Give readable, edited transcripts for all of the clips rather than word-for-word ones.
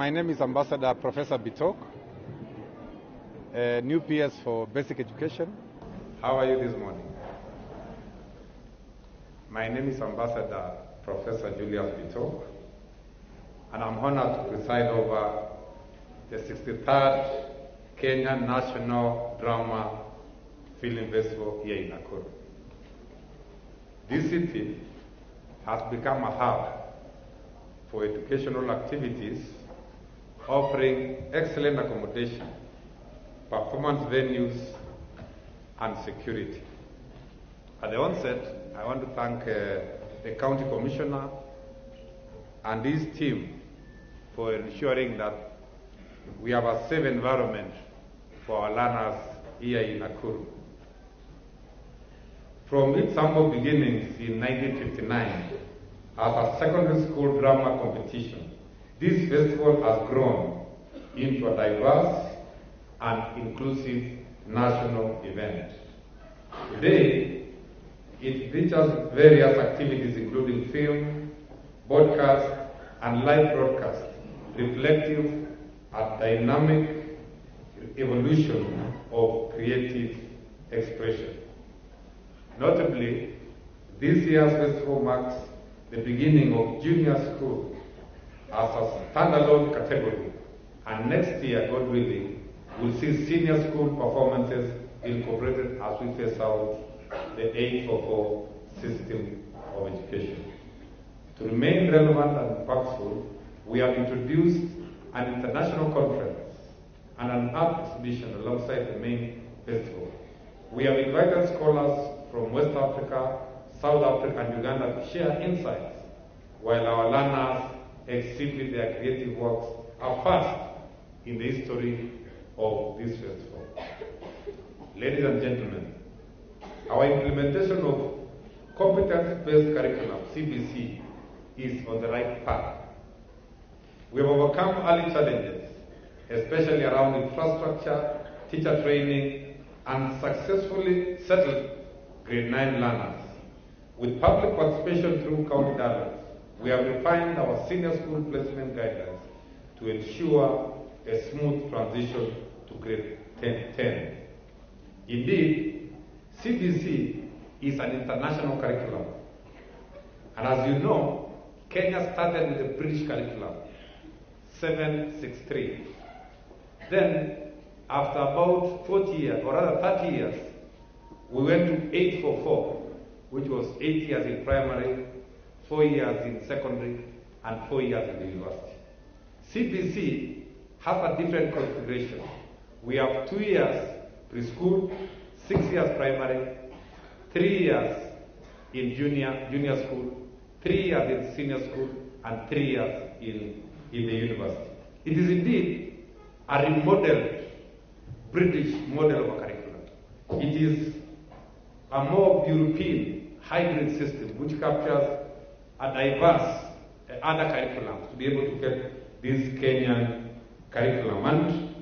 My name is Ambassador Professor Bitok, new PS for Basic Education. How are you this morning? My name is Ambassador Professor Julius Bitok, and I'm honored to preside over the 63rd Kenyan National Drama Film Festival here in Nakuru. This city has become a hub for educational activities, offering excellent accommodation, performance venues, and security. At the onset, I want to thank the County Commissioner and his team for ensuring that we have a safe environment for our learners here in Nakuru. From its humble beginnings in 1959 as a secondary school drama competition, this festival has grown into a diverse and inclusive national event. Today, it features various activities including film, broadcast, and live broadcast, reflective a dynamic evolution of creative expression. Notably, this year's festival marks the beginning of junior school as a standalone category, and next year, God willing, we'll see senior school performances incorporated as we phase out the 844 system of education. To remain relevant and impactful, we have introduced an international conference and an art exhibition alongside the main festival. We have invited scholars from West Africa, South Africa, and Uganda to share insights, while our learners exhibit their creative works, a first in the history of this festival. Ladies and gentlemen, our implementation of competence-based curriculum, CBC, is on the right path. We have overcome early challenges, especially around infrastructure, teacher training, and successfully settled grade 9 learners. With public participation through county dialogues, we have refined our senior school placement guidelines to ensure a smooth transition to grade 10. Indeed, CBC is an international curriculum. And as you know, Kenya started with the British curriculum, 763. Then, after about 40 years, or rather 30 years, we went to 844, which was 8 years in primary, 4 years in secondary, and 4 years in the university. CBC has a different configuration. We have 2 years preschool, 6 years primary, 3 years in junior school, 3 years in senior school, and 3 years in the university. It is indeed a remodeled British model of a curriculum. It is a more European hybrid system which captures a diverse other curriculum to be able to get this Kenyan curriculum. And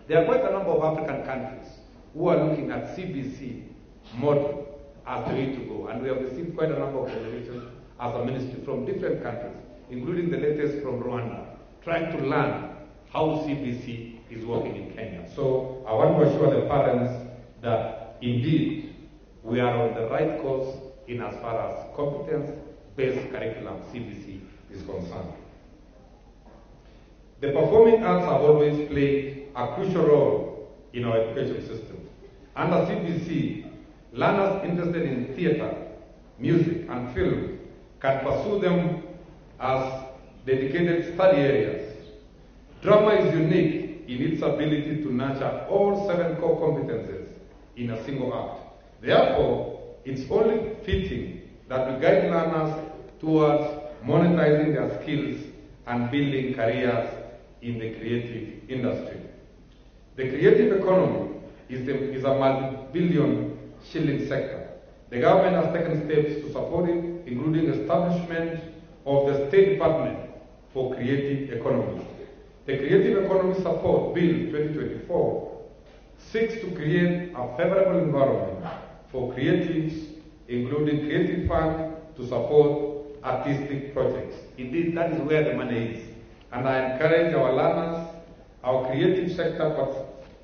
there are quite a number of African countries who are looking at CBC model as the way to go. And we have received quite a number of delegations as a ministry from different countries, including the latest from Rwanda, trying to learn how CBC is working in Kenya. So I want to assure the parents that indeed we are on the right course in as far as competence-based curriculum, CBC, is concerned. The performing arts have always played a crucial role in our education system. Under CBC, learners interested in theatre, music, and film can pursue them as dedicated study areas. Drama is unique in its ability to nurture all 7 core competences in a single act. Therefore, it's only fitting that we guide learners towards monetizing their skills and building careers in the creative industry. The creative economy is a multi-billion shilling sector. The government has taken steps to support it, including establishment of the State Department for Creative Economy. The Creative Economy Support Bill 2024 seeks to create a favorable environment for creatives, including creative funds to support artistic projects. Indeed, that is where the money is. and I encourage our learners, our creative sector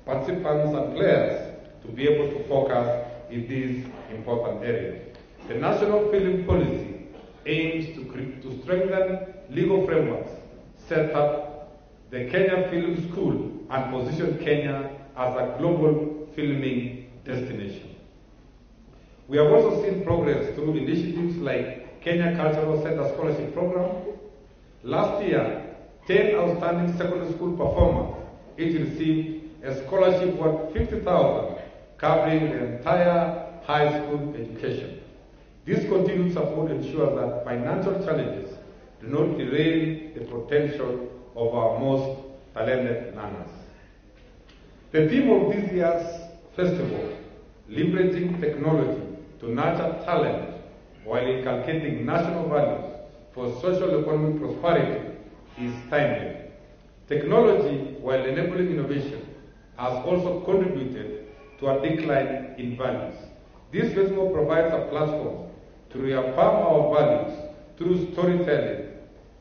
participants and players to be able to focus in these important areas. The National Film Policy aims to strengthen legal frameworks, set up the Kenya Film School, and position Kenya as a global filming destination. We have also seen progress through initiatives like Kenya Cultural Center Scholarship Program. Last year, 10 outstanding secondary school performers each received a scholarship worth 50,000, covering the entire high school education. This continued support ensures that financial challenges do not derail the potential of our most talented learners. The theme of this year's festival, leveraging technology to nurture talent while inculcating national values for social economic prosperity, is timely. Technology, while enabling innovation, has also contributed to a decline in values. This festival provides a platform to reaffirm our values through storytelling,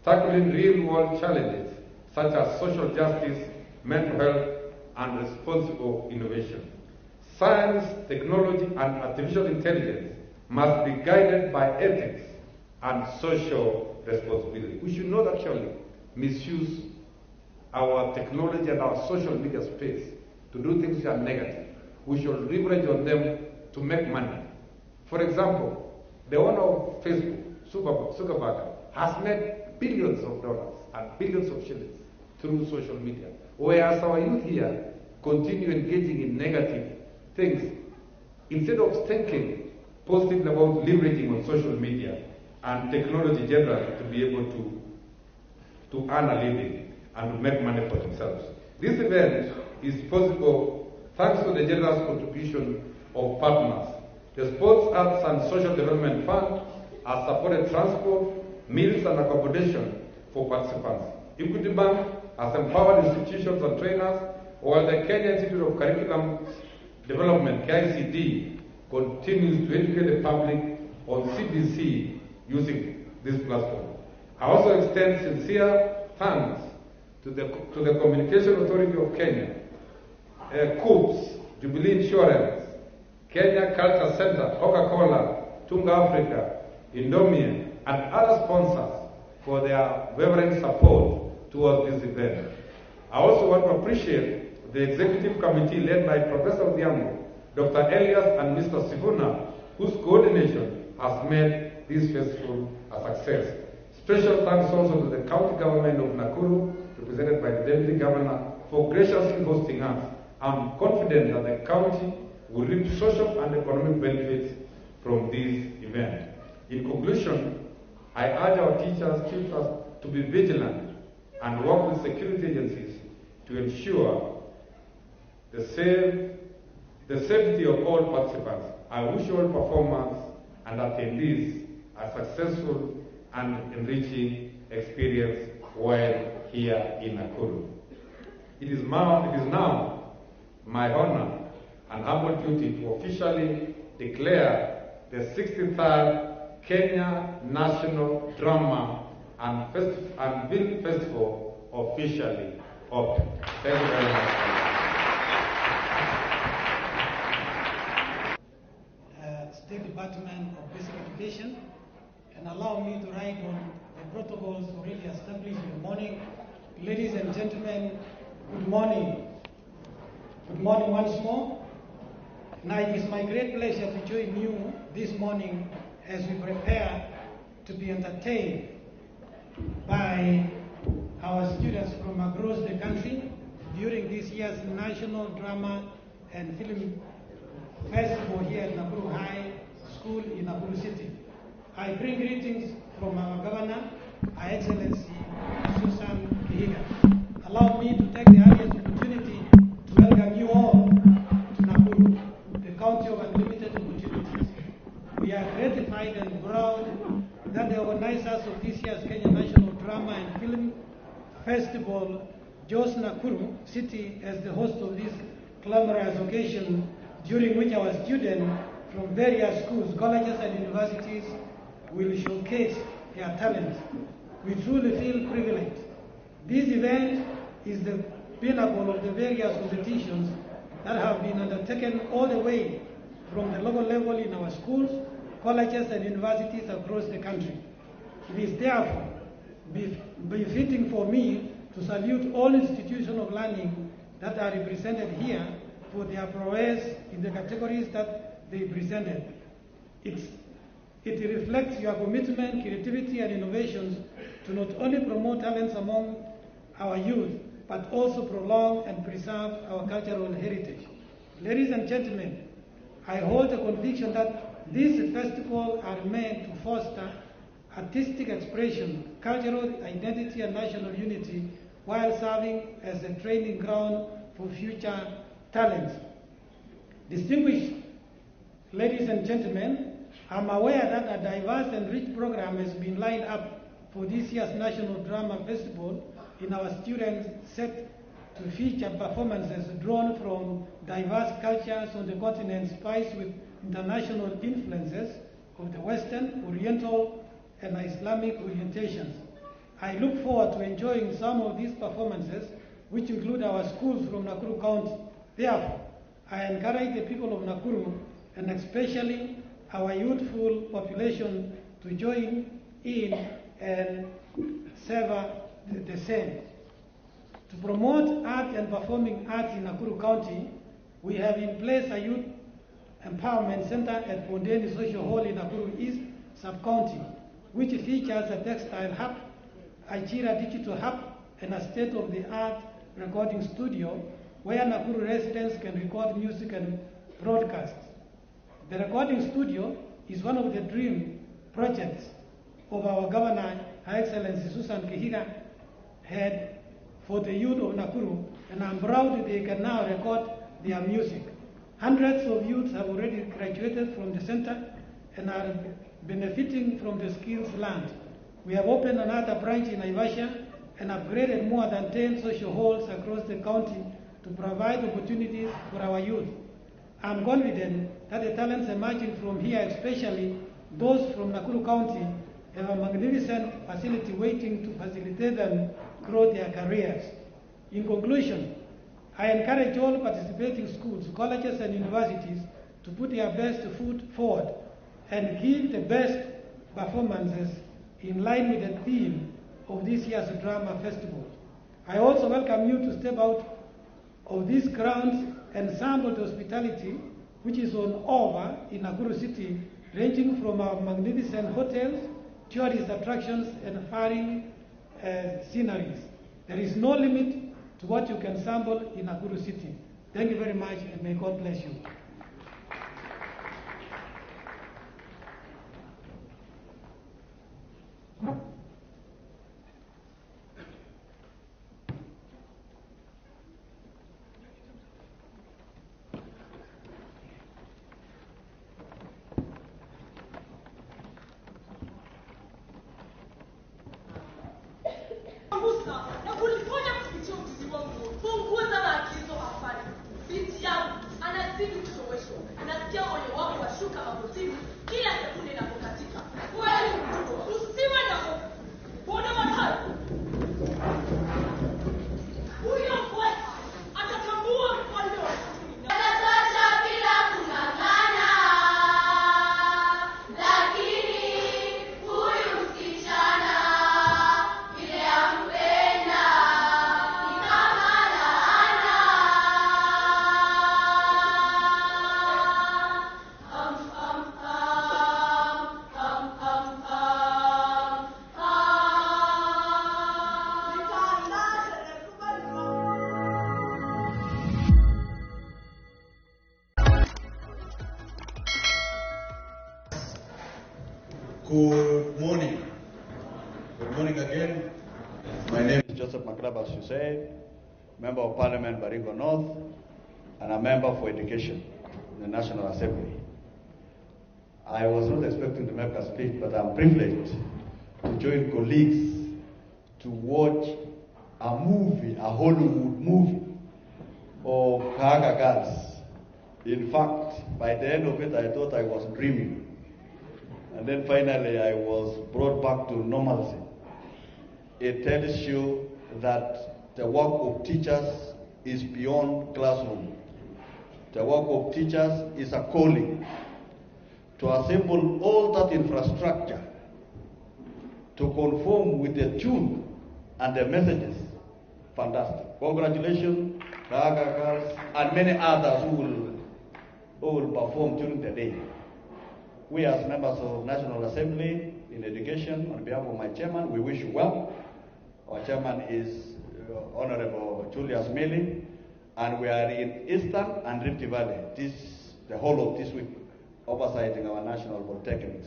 tackling real-world challenges such as social justice, mental health, and responsible innovation. Science, technology, and artificial intelligence must be guided by ethics and social responsibility. We should not actually misuse our technology and our social media space to do things that are negative. We should leverage on them to make money. For example, the owner of Facebook, Zuckerberg, has made billions of dollars and billions of shillings through social media, whereas our youth here continue engaging in negative things instead of thinking positively about leveraging on social media and technology generally to be able to earn a living and to make money for themselves. This event is possible thanks to the generous contribution of partners. The Sports, Arts and Social Development Fund has supported transport, meals and accommodation for participants. Equity Bank has empowered institutions and trainers, while the Kenya Institute of Curriculum Development, KICD, continues to educate the public on CBC using this platform. I also extend sincere thanks to the Communication Authority of Kenya, COOPS, Jubilee Insurance, Kenya Culture Center, Coca-Cola, Tunga Africa, Indomie, and other sponsors for their unwavering support towards this event. I also want to appreciate the executive committee led by Professor Odhiambo, Dr. Elias, and Mr. Sivuna, whose coordination has made this festival a success. Special thanks also to the county government of Nakuru, represented by the Deputy Governor, for graciously hosting us. I'm confident that the county will reap social and economic benefits from this event. In conclusion, I urge our teachers, tutors to be vigilant and work with security agencies to ensure the safety of all participants. I wish all performers and attendees a successful and enriching experience while here in Nakuru. It is now my honor and humble duty to officially declare the 63rd Kenya National Drama and Film Festival officially open. Thank you very much. State Department of Basic Education, and allow me to write on the protocols already established in the morning. Ladies and gentlemen, good morning. Good morning once more. Now it is my great pleasure to join you this morning as we prepare to be entertained by our students from across the country during this year's National Drama and Film Festival here at Nakuru High School in Nakuru City. I bring greetings from our Governor, Her Excellency Susan Kihiga. Allow me to take the earliest opportunity to welcome you all to Nakuru, the county of unlimited opportunities. We are gratified and proud that the organizers of this year's Kenya National Drama and Film Festival chose Nakuru City as the host of this glamorous occasion, during which our students from various schools, colleges and universities will showcase their talents. We truly feel privileged This event is the pinnacle of the various competitions that have been undertaken all the way from the local level in our schools, colleges, and universities across the country. It is therefore befitting for me to salute all institutions of learning that are represented here for their prowess in the categories that they presented. It reflects your commitment, creativity, and innovations to not only promote talents among our youth, but also prolong and preserve our cultural heritage. Ladies and gentlemen, I hold the conviction that these festivals are meant to foster artistic expression, cultural identity, and national unity, while serving as a training ground for future talents. Distinguished ladies and gentlemen, I'm aware that a diverse and rich program has been lined up for this year's National Drama Festival in our students set to feature performances drawn from diverse cultures on the continent, spiced with international influences of the Western, Oriental, and Islamic orientations. I look forward to enjoying some of these performances, which include our schools from Nakuru County. Therefore, I encourage the people of Nakuru, and especially our youthful population, to join in and savor the same. To promote art and performing arts in Nakuru County, we have in place a youth empowerment center at Pondeni Social Hall in Nakuru East Sub-County, which features a textile hub, a Chira digital hub, and a state-of-the-art recording studio where Nakuru residents can record music and broadcasts. The recording studio is one of the dream projects of our Governor, Her Excellency Susan Kihiga, had for the youth of Nakuru, and I'm proud they can now record their music. Hundreds of youths have already graduated from the center and are benefiting from the skills learned. We have opened another branch in Naivasha and upgraded more than 10 social halls across the county to provide opportunities for our youth. I'm confident that the talents emerging from here, especially those from Nakuru County, have a magnificent facility waiting to facilitate them grow their careers. In conclusion, I encourage all participating schools, colleges, and universities to put their best foot forward and give the best performances in line with the theme of this year's drama festival. I also welcome you to step out of these grounds and sample the hospitality which is on offer in Nakuru City, ranging from our magnificent hotels, tourist attractions, and faring sceneries. There is no limit to what you can sample in Nakuru City. Thank you very much, and may God bless you. Good morning. Good morning again. My name is Joseph Makraba, as you said, Member of Parliament, Baringo North, and a member for education in the National Assembly. I was not expecting to make a speech, but I'm privileged to join colleagues to watch a movie, a Hollywood movie of Butere Girls. In fact, by the end of it, I thought I was dreaming. And then finally, I was brought back to normalcy. It tells you that the work of teachers is beyond classroom. The work of teachers is a calling to assemble all that infrastructure to conform with the tune and the messages. Fantastic. Congratulations, Butere Girls, and many others who will perform during the day. We as members of National Assembly in Education, on behalf of my chairman, we wish you well. Our chairman is Honorable Julius Mili, and we are in Eastern and Rift Valley the whole of this week, oversighting our national polytechnics.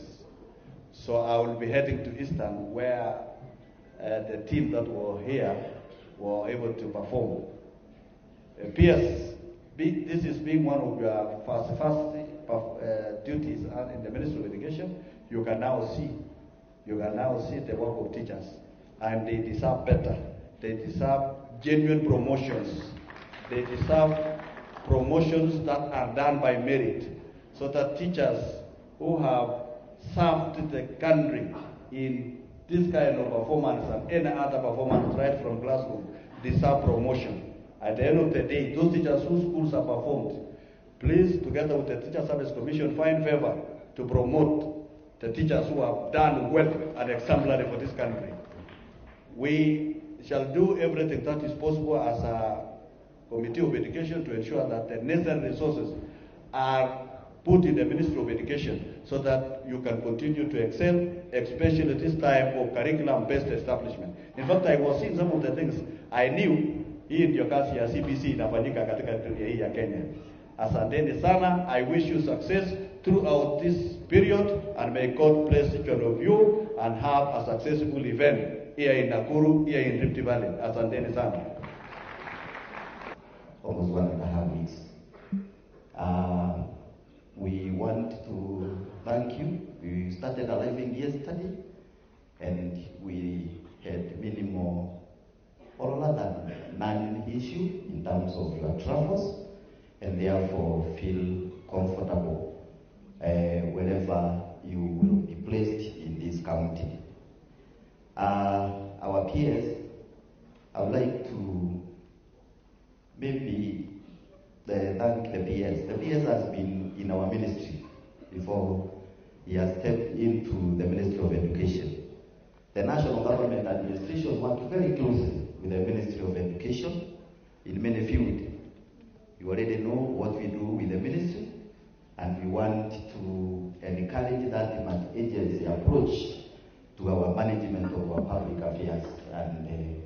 So I will be heading to Eastern, where the team that were here were able to perform. PS, this is being one of your first duties in the Ministry of Education. You can now see the work of teachers, and they deserve better. They deserve genuine promotions. They deserve promotions that are done by merit, so that teachers who have served the country in this kind of performance and any other performance right from classroom deserve promotion. At the end of the day, those teachers whose schools are performed, please, together with the Teacher Service Commission, find favor to promote the teachers who have done well and exemplary for this country. We shall do everything that is possible as a Committee of Education to ensure that the necessary resources are put in the Ministry of Education so that you can continue to excel, especially this time of curriculum-based establishment. In fact, I was seeing some of the things I knew hii ndio kazi ya CBC inafanyika katika dunia hii ya Kenya. Asanteni sana. I wish you success throughout this period, and may God bless each one of you and have a successful event here in Nakuru, here in Rift Valley. Asanteni sana. Almost 1.5 weeks. We want to thank you. We started arriving yesterday, and we had minimal or rather non-issue in terms of your travels, and therefore feel comfortable wherever you will be placed in this county. Our peers, I would like to maybe thank the PS. The PS has been in our ministry before he has stepped into the Ministry of Education. The national government administration worked very closely with the Ministry of Education in many fields. You already know what we do with the ministry, and we want to encourage that agency approach to our management of our public affairs and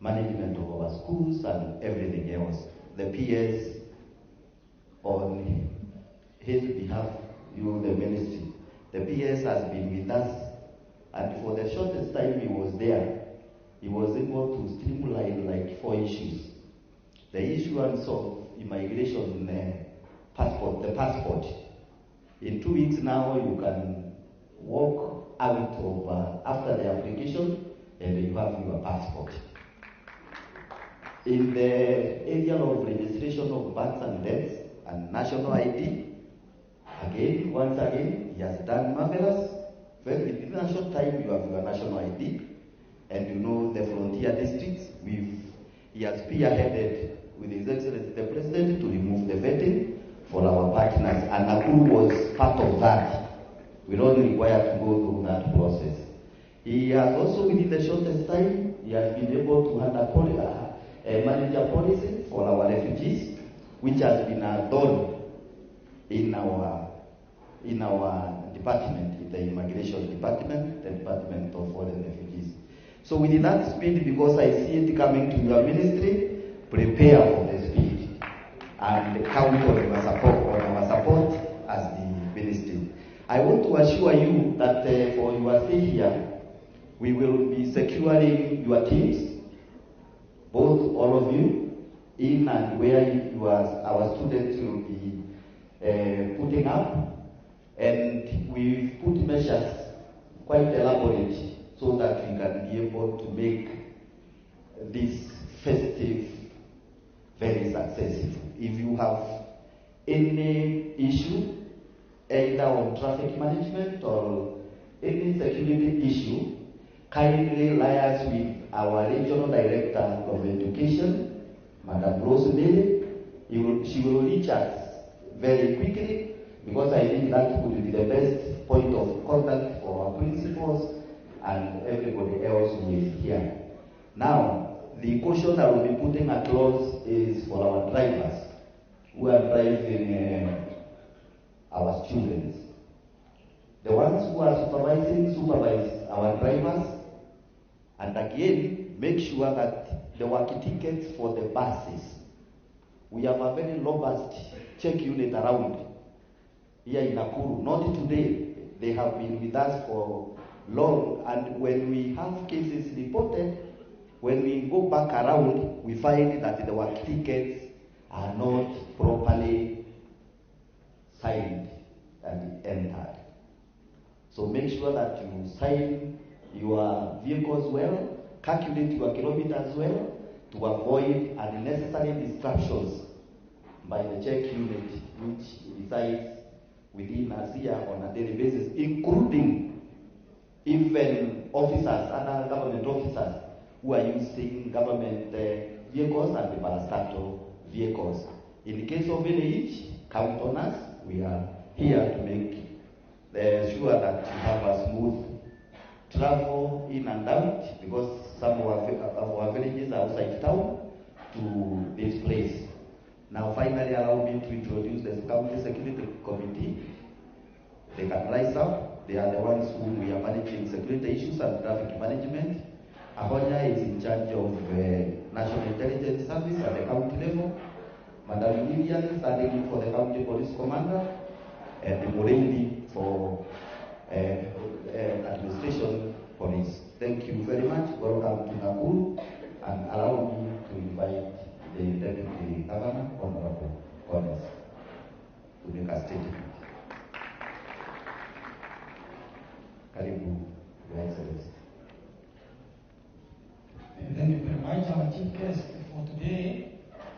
management of our schools and everything else. The PS, on his behalf, the ministry, the PS has been with us, and for the shortest time he was there, he was able to streamline like 4 issues. The issuance of immigration passport, the passport. In 2 weeks now, you can walk out of after the application, and you have your passport. In the area of registration of births and deaths and national ID, once again, he has done marvelous. In a short time, you have your national ID, and you know the frontier districts. He has spearheaded with His Excellency the President to remove the vetting for our partners, and Nakuru was part of that. We don't require to go through that process. He has also, within the shortest time, he has been able to manage a policy for our refugees, which has been done in our department, the immigration department, the Department of Foreign Refugees. So with that speed, because I see it coming to your ministry, prepare for the speed and count on your support as the ministry. I want to assure you that for your stay here, we will be securing your teams, both all of you, in and where our students will be putting up. And we've put measures quite elaborate so that we can be able to make this festive very successful. If you have any issue, either on traffic management or any security issue, kindly liaise with our Regional Director of Education, Madam Rosemary. She will reach us very quickly, because I think that would be the best point of contact for our principals and everybody else who is here. Now, the caution I will be putting across is for our drivers who are driving our students. The ones who are supervise our drivers, and again, make sure that the work tickets for the buses. We have a very robust check unit around here in Nakuru. Not today. They have been with us for long, and when we have cases reported, when we go back around, we find that the work tickets are not properly signed and entered. So make sure that you sign your vehicles well, calculate your kilometers well, to avoid unnecessary distractions by the check unit, which resides within us here on a daily basis, including even officers, other government officers who are using government vehicles and the parastatal vehicles. In the case of any count on us. We are here to make sure that you have a smooth travel in and out, because some of our villages are outside town to this place. Now finally allow me to introduce the County Security Committee. They can rise up. They are the ones whom we are managing security issues and traffic management. Ahonya is in charge of National Intelligence Service at the county level. Madam Lillian standing in for the County Police Commander, and Morelli for Administration Police. Thank you very much. Welcome to Nakuru, and allow me to invite the Deputy Governor, Honorable Collins, to make a statement. Karibu.